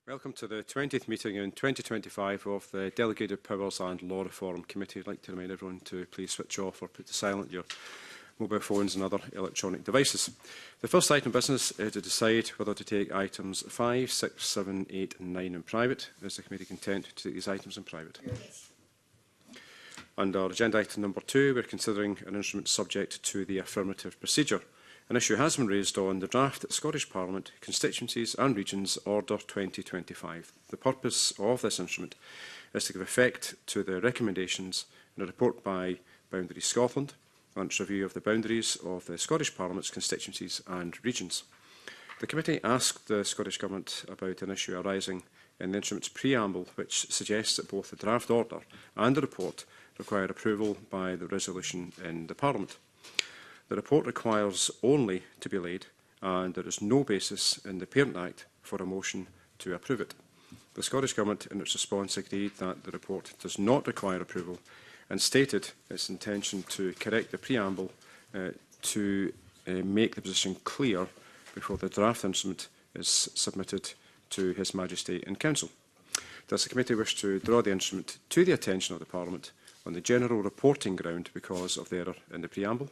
Welcome to the 20th meeting in 2025 of the Delegated Powers and Law Reform Committee. I'd like to remind everyone to please switch off or put to silent your mobile phones and other electronic devices. The first item of business is to decide whether to take items 5, 6, 7, 8 and 9 in private. Is the committee content to take these items in private? Yes. Under agenda item number 2, we're considering an instrument subject to the affirmative procedure. An issue has been raised on the draft Scottish Parliament Constituencies and Regions Order 2025. The purpose of this instrument is to give effect to the recommendations in a report by Boundaries Scotland on its review of the boundaries of the Scottish Parliament's constituencies and regions. The committee asked the Scottish Government about an issue arising in the instrument's preamble, which suggests that both the draft order and the report require approval by the resolution in the Parliament. The report requires only to be laid, and there is no basis in the Parent Act for a motion to approve it. The Scottish Government, in its response, agreed that the report does not require approval and stated its intention to correct the preamble to make the position clear before the draft instrument is submitted to His Majesty in Council. Does the committee wish to draw the instrument to the attention of the Parliament on the general reporting ground because of the error in the preamble?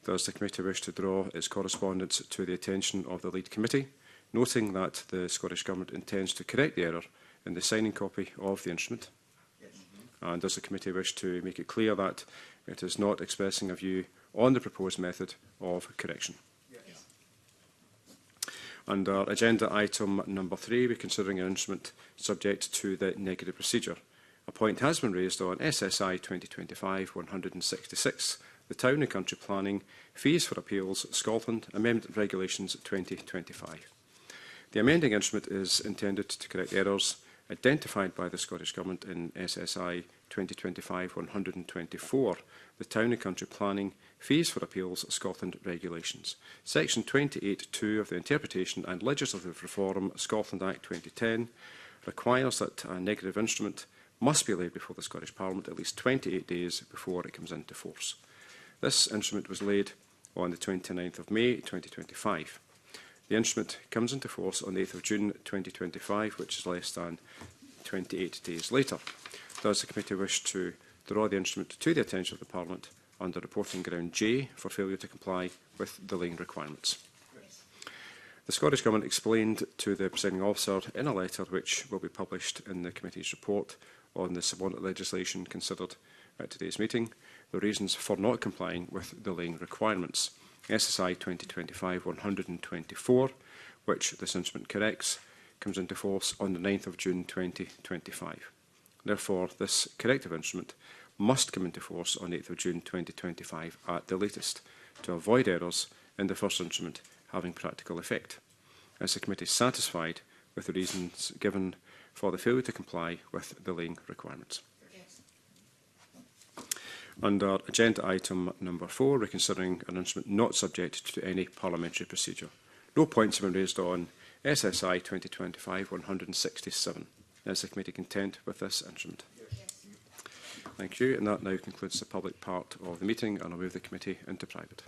Does the committee wish to draw its correspondence to the attention of the lead committee, noting that the Scottish Government intends to correct the error in the signing copy of the instrument? Yes. And does the committee wish to make it clear that it is not expressing a view on the proposed method of correction? Yes. Under agenda item number 3, we're considering an instrument subject to the negative procedure. A point has been raised on SSI 2025-166, the Town and Country Planning Fees for Appeals Scotland Amendment Regulations 2025. The amending instrument is intended to correct errors identified by the Scottish Government in SSI 2025-124, the Town and Country Planning Fees for Appeals Scotland Regulations. Section 28.2 of the Interpretation and Legislative Reform Scotland Act 2010 requires that a negative instrument must be laid before the Scottish Parliament at least 28 days before it comes into force. This instrument was laid on the 29th of May 2025. The instrument comes into force on the 8th of June 2025, which is less than 28 days later. Does the committee wish to draw the instrument to the attention of the Parliament under reporting ground J for failure to comply with delaying requirements? Yes. The Scottish Government explained to the presiding officer in a letter which will be published in the committee's report on the subordinate legislation considered at today's meeting the reasons for not complying with delaying requirements. SSI 2025-124, which this instrument corrects, comes into force on the 9th of June 2025. Therefore, this corrective instrument must come into force on 8th of June 2025 at the latest to avoid errors in the first instrument having practical effect. Is the committee satisfied with the reasons given for the failure to comply with delaying requirements? Under agenda item number 4, we're considering an instrument not subject to any parliamentary procedure. No points have been raised on SSI 2025-167. Is the committee content with this instrument? Yes. Thank you. And that now concludes the public part of the meeting, and I'll move the committee into private.